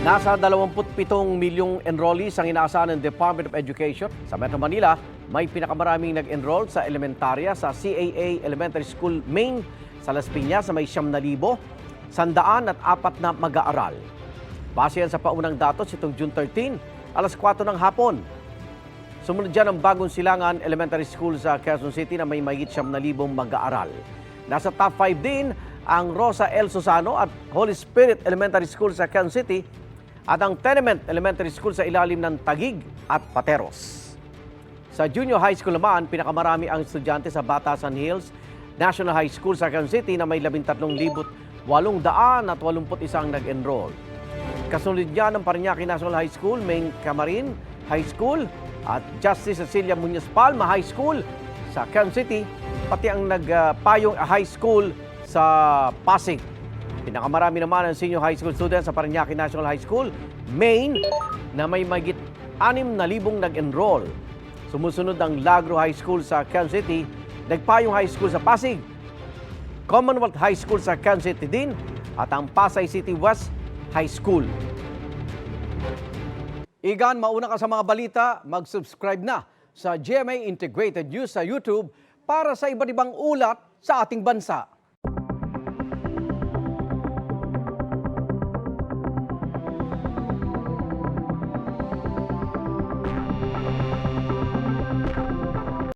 Nasa 27 milyong enrollees ang inaasahan ng Department of Education. Sa Metro Manila, may pinakamaraming nag-enroll sa elementarya sa CAA Elementary School Main sa Las Piñas na may 9,104 na mag-aaral. Base yan sa paunang datos itong June 13, alas 4 ng hapon. Sumunod dyan ang Bagong Silangan Elementary School sa Quezon City na may mahigit 9,000 mag-aaral. Nasa top 5 din ang Rosa L. Susano at Holy Spirit Elementary School sa Quezon City at ang Tenement Elementary School sa ilalim ng Taguig at Pateros. Sa junior high school naman, pinakamarami ang estudyante sa Batasan Hills National High School sa Quezon City na may 13,881 nag-enroll. Kasunod niyan ang Parañaque National High School, Main Camarin High School at Justice Cecilia Muñoz Palma High School sa Quezon City, pati ang Nagpayong High School sa Pasig. Pinakamarami naman ang senior high school students sa Parañaque National High School, Main, na may mahigit 6,000 nag-enroll. Sumusunod ang Lagro High School sa Quezon City, Nagpayong High School sa Pasig, Commonwealth High School sa Quezon City din, at ang Pasay City West High School. Igan, mauna ka sa mga balita, mag-subscribe na sa GMA Integrated News sa YouTube para sa iba't ibang ulat sa ating bansa.